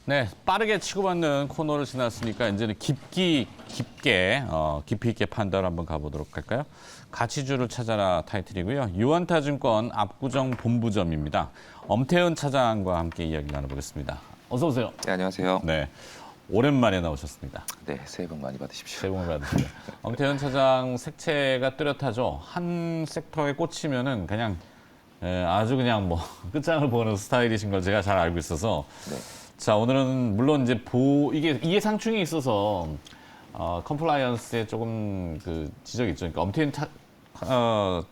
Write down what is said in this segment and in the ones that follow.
네, 빠르게 치고받는 코너를 지났으니까 이제는 깊이 있게 판단을 한번 가보도록 할까요? 가치주를 찾아라 타이틀이고요. 유한타증권 압구정 본부점입니다. 엄태은 차장과 함께 이야기 나눠보겠습니다. 어서 오세요. 네, 안녕하세요. 네, 오랜만에 나오셨습니다. 네, 새해 복 많이 받으십시오. 새해 복 많이 받으세요. 엄태은 차장 색채가 뚜렷하죠. 한 섹터에 꽂히면은 그냥 아주 그냥 뭐 끝장을 보는 스타일이신 걸 제가 잘 알고 있어서. 네. 자, 오늘은 물론 이제 이게 상충이 있어서 컴플라이언스에 조금 그 지적이 있죠. 그러니까 엄태인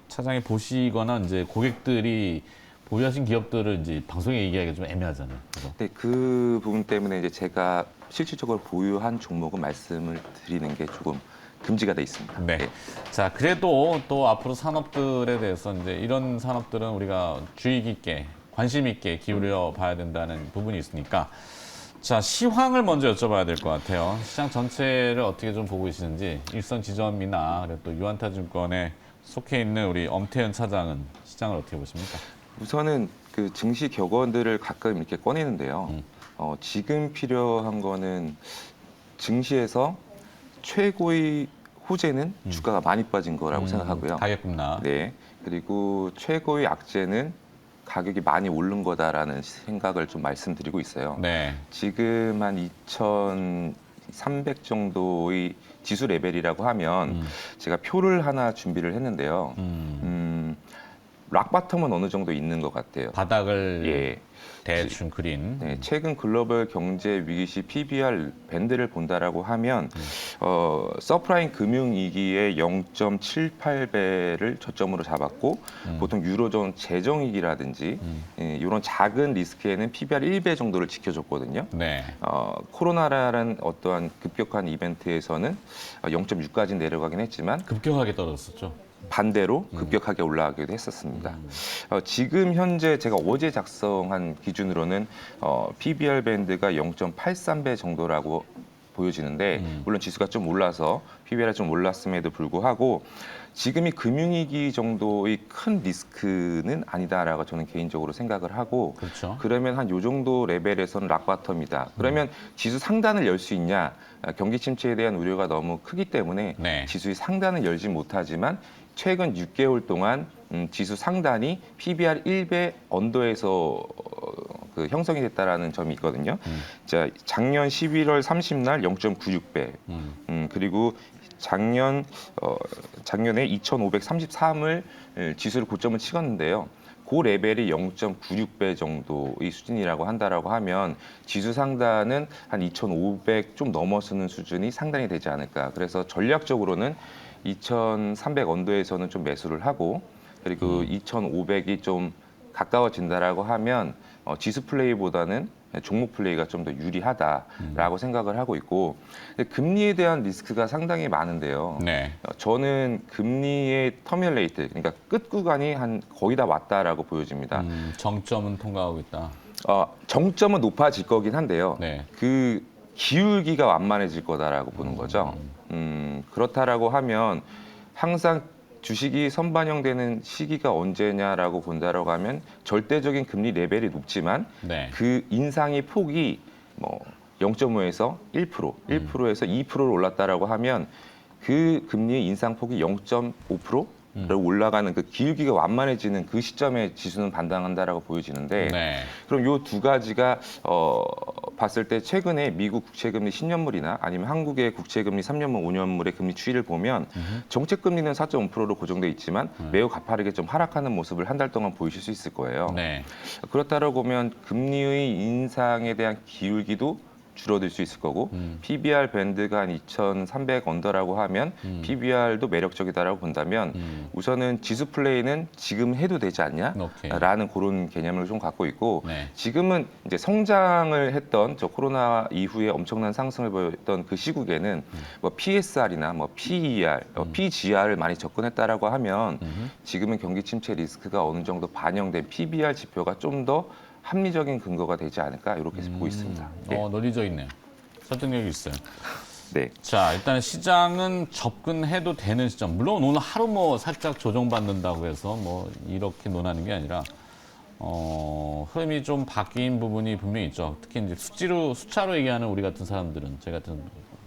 차장이 보시거나 이제 고객들이 보유하신 기업들을 이제 방송에 얘기하기가 좀 애매하잖아요. 그래서. 네, 그 부분 때문에 이제 제가 실질적으로 보유한 종목은 말씀을 드리는 게 조금 금지가 돼 있습니다. 네. 자, 그래도 또 앞으로 산업들에 대해서 이제 이런 산업들은 우리가 주의 깊게 관심 있게 기울여 봐야 된다는 부분이 있으니까 자, 시황을 먼저 여쭤봐야 될 것 같아요. 시장 전체를 어떻게 좀 보고 계시는지 일선 지점이나 그리고 또 유한타증권에 속해 있는 우리 엄태은 차장은 시장을 어떻게 보십니까? 우선은 그 증시 격언들을 가끔 이렇게 꺼내는데요. 지금 필요한 거는 증시에서 최고의 호재는 주가가 많이 빠진 거라고 생각하고요. 가격 급락. 네, 그리고 최고의 악재는 가격이 많이 오른 거다라는 생각을 좀 말씀드리고 있어요. 네. 지금 한 2,300 정도의 지수 레벨이라고 하면 제가 표를 하나 준비를 했는데요. 락바텀은 어느 정도 있는 것 같아요. 바닥을 예. 대충 그린. 네, 최근 글로벌 경제 위기 시 PBR 밴드를 본다라고 하면 서프라임 금융위기의 0.78배를 저점으로 잡았고 보통 유로존 재정위기라든지 이런 작은 리스크에는 PBR 1배 정도를 지켜줬거든요. 네. 코로나라는 어떠한 급격한 이벤트에서는 0.6까지 내려가긴 했지만 급격하게 떨어졌었죠. 반대로 급격하게 올라가기도 했었습니다. 지금 현재 제가 어제 작성한 기준으로는 PBR 밴드가 0.83배 정도라고 보여지는데 물론 지수가 좀 올라서 PBR이 좀 올랐음에도 불구하고 지금이 금융위기 정도의 큰 리스크는 아니다라고 저는 개인적으로 생각을 하고 그렇죠. 그러면 한 요 정도 레벨에서는 락바텀이다. 그러면 지수 상단을 열 수 있냐? 경기 침체에 대한 우려가 너무 크기 때문에 네. 지수의 상단은 열지 못하지만 최근 6개월 동안 지수 상단이 PBR 1배 언더에서 그 형성이 됐다라는 점이 있거든요. 자, 작년 11월 30날 0.96배, 그리고 작년에 2,533을 지수를 고점을 찍었는데요. 그 레벨이 0.96배 정도의 수준이라고 한다라고 하면 지수 상단은 한 2,500 좀 넘어서는 수준이 상단이 되지 않을까. 그래서 전략적으로는 2,300 언더에서는 좀 매수를 하고 그리고 2,500이 좀 가까워진다라고 하면 지수 플레이보다는 종목 플레이가 좀 더 유리하다라고 생각을 하고 있고 근데 금리에 대한 리스크가 상당히 많은데요. 네. 저는 금리의 터미널 레이트 그러니까 끝 구간이 한 거의 다 왔다라고 보여집니다. 정점은 통과하고 있다. 정점은 높아질 거긴 한데요. 네. 그 기울기가 완만해질 거다라고 보는 거죠. 그렇다라고 하면 항상 주식이 선반영되는 시기가 언제냐라고 본다라고 하면 절대적인 금리 레벨이 높지만 네. 그 인상의 폭이 뭐 0.5에서 1%, 1%에서 2%로 올랐다라고 하면 그 금리의 인상폭이 0.5%로 올라가는 그 기울기가 완만해지는 그 시점에 지수는 반등한다라고 보여지는데 네. 그럼 요 두 가지가 봤을 때 최근에 미국 국채금리 10년물이나 아니면 한국의 국채금리 3년물, 5년물의 금리 추이를 보면 정책금리는 4.5%로 고정돼 있지만 매우 가파르게 좀 하락하는 모습을 한 달 동안 보이실 수 있을 거예요. 네. 그렇다고 보면 금리의 인상에 대한 기울기도 줄어들 수 있을 거고 PBR 밴드가 한 2,300 언더라고 하면 PBR도 매력적이다라고 본다면 우선은 지수 플레이는 지금 해도 되지 오케이. 않냐라는 그런 개념을 좀 갖고 있고 네. 지금은 이제 성장을 했던 저 코로나 이후에 엄청난 상승을 보였던 그 시국에는 뭐 PSR이나 뭐 PER, PGR을 많이 접근했다라고 하면 지금은 경기 침체 리스크가 어느 정도 반영된 PBR 지표가 좀 더 합리적인 근거가 되지 않을까 이렇게 보고 있습니다. 네. 논리적 있네요. 설득력이 있어요. 네. 자, 일단 시장은 접근해도 되는 시점. 물론 오늘 하루 뭐 살짝 조정받는다고 해서 뭐 이렇게 논하는 게 아니라 흐름이 좀 바뀐 부분이 분명히 있죠. 특히 이제 숫자로 얘기하는 우리 같은 사람들은 저희 같은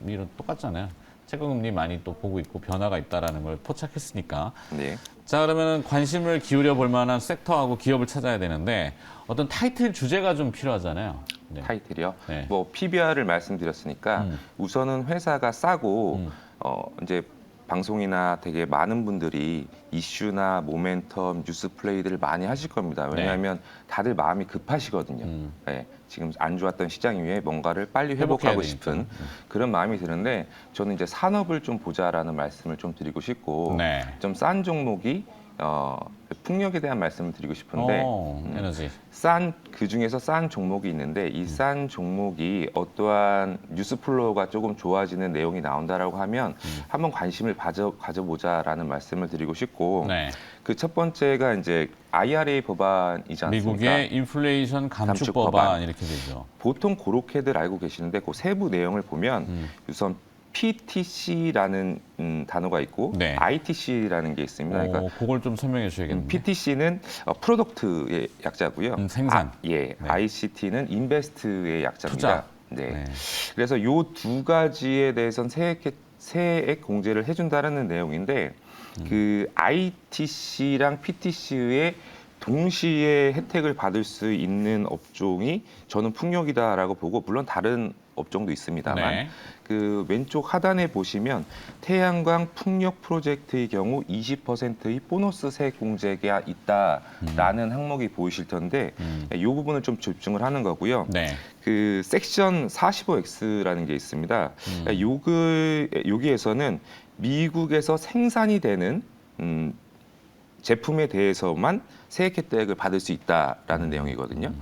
일은 똑같잖아요. 채권금리 많이 또 보고 있고 변화가 있다라는 걸 포착했으니까. 네. 자, 그러면 관심을 기울여 볼 만한 섹터하고 기업을 찾아야 되는데 어떤 타이틀 주제가 좀 필요하잖아요. 네. 타이틀이요. 네. 뭐 PBR을 말씀드렸으니까 우선은 회사가 싸고 이제 방송이나 되게 많은 분들이 이슈나 모멘텀, 뉴스 플레이들을 많이 하실 겁니다. 왜냐하면 다들 마음이 급하시거든요. 네, 지금 안 좋았던 시장 위에 뭔가를 빨리 회복하고 회복해야 싶은 그런 마음이 드는데 저는 이제 산업을 좀 보자라는 말씀을 좀 드리고 싶고 네. 좀 싼 종목이 풍력에 대한 말씀을 드리고 싶은데 에너지. 그 중에서 싼 종목이 있는데 이 싼 종목이 어떠한 뉴스 플로우가 조금 좋아지는 내용이 나온다라고 하면 한번 관심을 가져보자라는 말씀을 드리고 싶고 네. 그 첫 번째가 이제 IRA 법안이지 않습니까? 미국의 인플레이션 감축 감축 법안 법안. 이렇게 되죠. 보통 그렇게들 알고 계시는데 그 세부 내용을 보면 우선 PTC라는 단어가 있고 네. ITC라는 게 있습니다. 그러니까 그걸 좀 설명해 주셔야겠는데. PTC는 프로덕트의 약자고요. 생산. 예. ICT는 인베스트의 약자입니다. 투자. 네. 네. 그래서 요 두 가지에 대해서는 세액 공제를 해준다는 내용인데 그 ITC랑 PTC의 동시에 혜택을 받을 수 있는 업종이 저는 풍력이다라고 보고 물론 다른 업종도 있습니다만 네. 그 왼쪽 하단에 보시면 태양광 풍력 프로젝트의 경우 20%의 보너스 세액 공제가 있다라는 항목이 보이실 텐데 이 부분을 좀 집중을 하는 거고요. 네. 그 섹션 45X라는 게 있습니다. 여기에서는 미국에서 생산이 되는 제품에 대해서만 세액 혜택을 받을 수 있다라는 내용이거든요.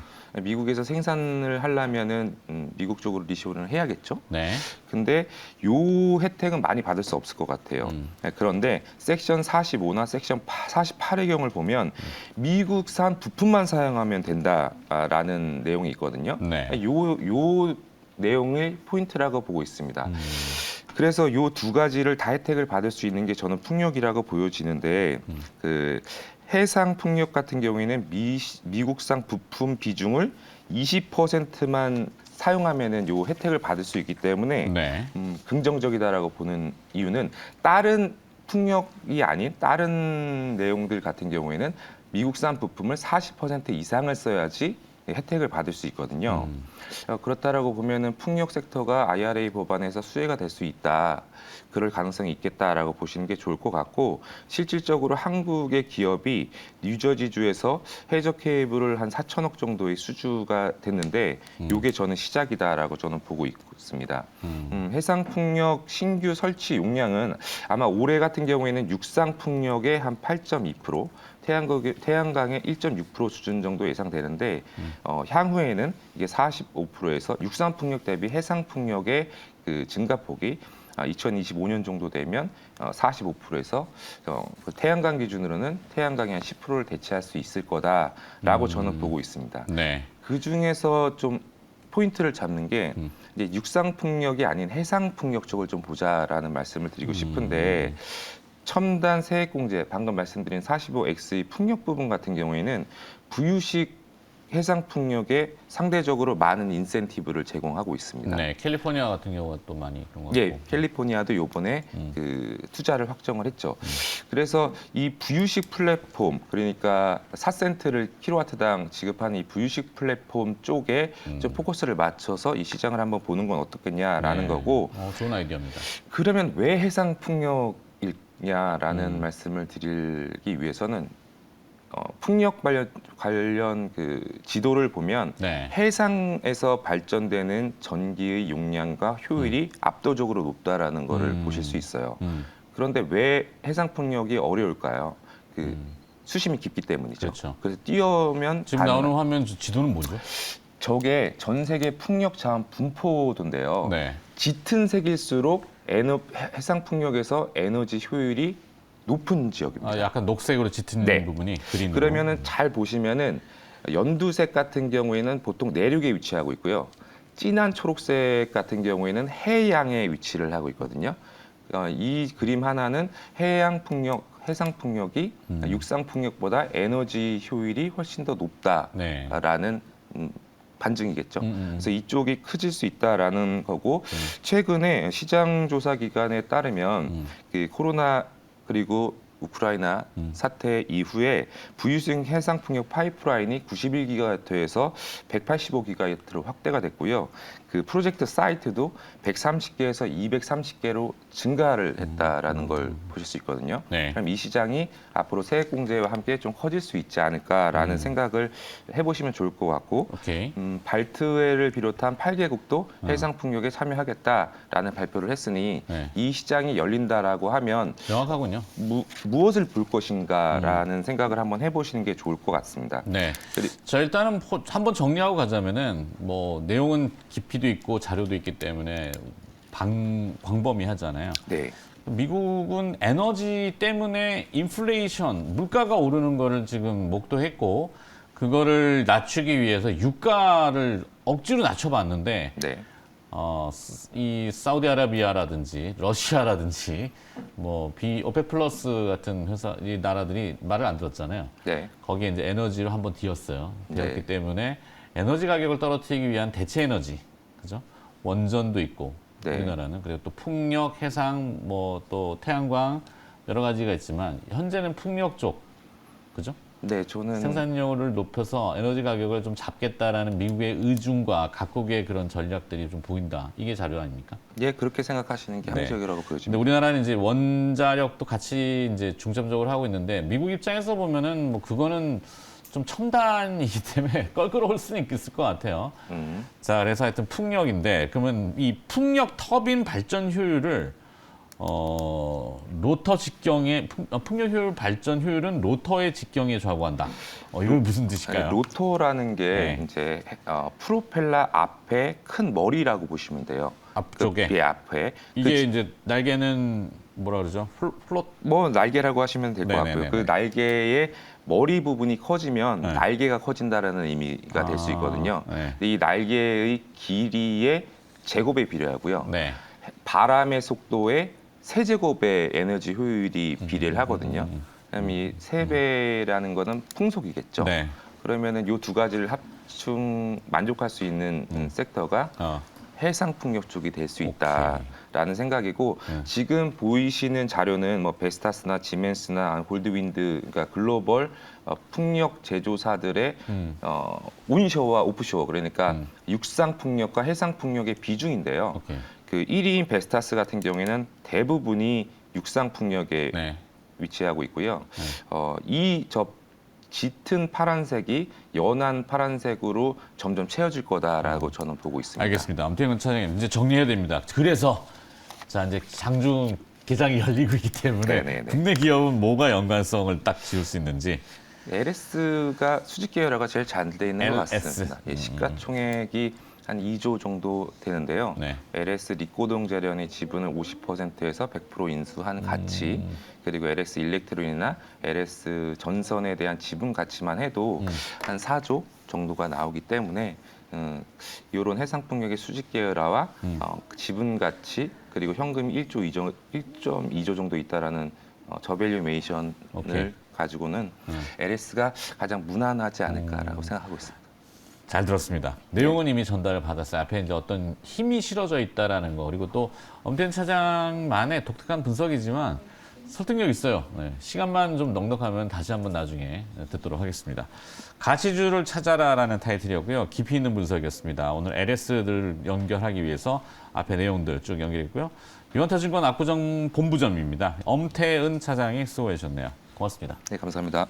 미국에서 생산을 하려면은 미국 쪽으로 리쇼를 해야겠죠. 네. 근데 요 혜택은 많이 받을 수 없을 것 같아요. 그런데 섹션 45나 섹션 48의 경우를 보면 미국산 부품만 사용하면 된다라는 내용이 있거든요. 네. 요 내용을 포인트라고 보고 있습니다. 그래서 요 두 가지를 다 혜택을 받을 수 있는 게 저는 풍력이라고 보여지는데 그 해상 풍력 같은 경우에는 미국산 부품 비중을 20%만 사용하면은 요 혜택을 받을 수 있기 때문에 네. 긍정적이다라고 보는 이유는 다른 풍력이 아닌 다른 내용들 같은 경우에는 미국산 부품을 40% 이상을 써야지 혜택을 받을 수 있거든요. 그렇다라고 보면은 풍력 섹터가 IRA 법안에서 수혜가 될 수 있다. 그럴 가능성이 있겠다라고 보시는 게 좋을 것 같고 실질적으로 한국의 기업이 뉴저지주에서 해저 케이블을 한 4천억 정도의 수주가 됐는데 이게 저는 시작이다라고 저는 보고 있습니다. 해상 풍력 신규 설치 용량은 아마 올해 같은 경우에는 육상 풍력의 한 8.2%, 태양광의 1.6% 수준 정도 예상되는데 향후에는 이게 45%에서 육상 풍력 대비 해상 풍력의 그 증가폭이 2025년 정도 되면 45%에서 태양광 기준으로는 태양광이 한 10%를 대체할 수 있을 거다라고 저는 보고 있습니다. 네. 그 중에서 좀 포인트를 잡는 게 이제 육상 풍력이 아닌 해상 풍력 쪽을 좀 보자라는 말씀을 드리고 싶은데 첨단 세액 공제 방금 말씀드린 45X의 풍력 부분 같은 경우에는 부유식 해상 풍력에 상대적으로 많은 인센티브를 제공하고 있습니다. 네. 캘리포니아 같은 경우가 또 많이 그런 거 예, 같고. 캘리포니아도 요번에 그 투자를 확정을 했죠. 그래서 이 부유식 플랫폼, 그러니까 4센트를 킬로와트당 지급하는 이 부유식 플랫폼 쪽에 좀 포커스를 맞춰서 이 시장을 한번 보는 건 어떻겠냐라는 네. 거고 좋은 아이디어입니다. 그러면 왜 해상 풍력이냐라는 말씀을 드리기 위해서는 풍력 관련 그 지도를 보면 네. 해상에서 발전되는 전기의 용량과 효율이 압도적으로 높다라는 거를 보실 수 있어요. 그런데 왜 해상 풍력이 어려울까요? 그 수심이 깊기 때문이죠. 그렇죠. 그래서 뛰어오면 지금 나오는 화면 지도는 뭐죠? 저게 전 세계 풍력 자원 분포도인데요. 네. 짙은 색일수록 해상 풍력에서 에너지 효율이 높은 지역입니다. 약간 녹색으로 짙은 네. 부분이 그린으로. 그러면은 잘 보시면은 연두색 같은 경우에는 보통 내륙에 위치하고 있고요. 진한 초록색 같은 경우에는 해양에 위치를 하고 있거든요. 이 그림 하나는 해양 풍력 해상 풍력이 육상 풍력보다 에너지 효율이 훨씬 더 높다라는 반증이겠죠. 그래서 이쪽이 커질 수 있다라는 거고 최근에 시장 조사 기관에 따르면 그 코로나 그리고 우크라이나 사태 이후에 부유승 해상 풍력 파이프라인이 91기가와트에서 185기가와트로 확대가 됐고요. 그 프로젝트 사이트도 130개에서 230개로 증가를 했다라는 걸 보실 수 있거든요. 네. 그럼 이 시장이 앞으로 세액 공제와 함께 좀 커질 수 있지 않을까라는 생각을 해보시면 좋을 것 같고, 오케이. 발트해를 비롯한 8개국도 해상 풍력에 참여하겠다라는 발표를 했으니 네. 이 시장이 열린다라고 하면 명확하군요. 무엇을 볼 것인가라는 생각을 한번 해보시는 게 좋을 것 같습니다. 네. 그리- 자, 일단은 한번 정리하고 가자면은 뭐 내용은 깊이도 있고 자료도 있기 때문에 광범위하잖아요. 네, 미국은 에너지 때문에 인플레이션, 물가가 오르는 거를 지금 목도했고 그거를 낮추기 위해서 유가를 억지로 낮춰봤는데 네, 이 사우디아라비아라든지 러시아라든지 뭐 오페 플러스 같은 회사 이 나라들이 말을 안 들었잖아요. 네, 거기에 이제 에너지를 한번 뒤었어요. 뒤었기 네. 때문에 에너지 가격을 떨어뜨리기 위한 대체 에너지, 그죠? 원전도 있고 네. 우리나라는 그리고 또 풍력, 해상, 뭐 또 태양광 여러 가지가 있지만 현재는 풍력 쪽, 그죠? 네, 저는 생산량을 높여서 에너지 가격을 좀 잡겠다라는 미국의 의중과 각국의 그런 전략들이 좀 보인다. 이게 자료 아닙니까? 예 그렇게 생각하시는 게 네. 합리적이라고 근데 보여집니다. 우리나라는 이제 원자력도 같이 이제 중점적으로 하고 있는데 미국 입장에서 보면은 뭐 그거는 좀 첨단이기 때문에 껄끄러울 수는 있을 것 같아요. 자, 그래서 하여튼 풍력인데 그러면 이 풍력 터빈 발전 효율을 로터 직경의 풍력 효율 발전 효율은 로터의 직경에 좌우한다. 이걸 무슨 뜻일까요? 아니, 로터라는 게 네. 이제 프로펠러 앞에 큰 머리라고 보시면 돼요. 앞쪽에 예, 앞에 이게 이제 날개는 뭐라 그러죠? 플롯 뭐 날개라고 하시면 될 것 같고요. 네네네네. 그 날개의 머리 부분이 커지면 네. 날개가 커진다라는 의미가 될 수 있거든요. 네. 근데 이 날개의 길이의 제곱에 비례하고요. 네. 바람의 속도의 세제곱의 에너지 효율이 비례를 하거든요. 그럼 이 3배라는 거는 풍속이겠죠. 네. 그러면은 이 두 가지를 합충 만족할 수 있는 섹터가 해상 풍력 쪽이 될 수 있다라는 생각이고 지금 보이시는 자료는 뭐 베스타스나 지멘스나 홀드윈드 그러니까 글로벌 풍력 제조사들의 온쇼어와 오프쇼어 그러니까 육상 풍력과 해상 풍력의 비중인데요. 오케이. 그 1위인 베스타스 같은 경우에는 대부분이 육상 풍력에 네. 위치하고 있고요. 이 짙은 파란색이 연한 파란색으로 점점 채워질 거다라고 저는 보고 있습니다. 알겠습니다. 엄태근 차장님 이제 정리해야 됩니다. 그래서 자 이제 장중 개장이 열리고 있기 때문에 네네네. 국내 기업은 뭐가 연관성을 딱 지을 수 있는지. LS가 수직 계열화가 제일 잘 돼 있는 것 LS. 같습니다. 예, 시가총액이 한 2조 정도 되는데요. 네. LS 리코동 재련의 지분을 50%에서 100% 인수한 가치, 그리고 LS 일렉트론이나 LS 전선에 대한 지분 가치만 해도 한 4조 정도가 나오기 때문에 이런 해상풍력의 수직 계열화와 지분 가치 그리고 현금이 1.2조 정도 있다라는 저밸류메이션을 오케이. 가지고는 LS가 가장 무난하지 않을까라고 생각하고 있습니다. 잘 들었습니다. 내용은 이미 전달을 받았어요. 앞에 이제 어떤 힘이 실어져 있다라는 거 그리고 또 엄태근 차장만의 독특한 분석이지만 설득력 있어요. 네. 시간만 좀 넉넉하면 다시 한번 나중에 듣도록 하겠습니다. 가치주를 찾아라라는 타이틀이었고요. 깊이 있는 분석이었습니다. 오늘 LS를 연결하기 위해서 앞에 내용들 쭉 연결했고요. 유원타증권 압구정 본부점입니다. 엄태은 차장이 수고해 주셨네요. 고맙습니다. 네, 감사합니다.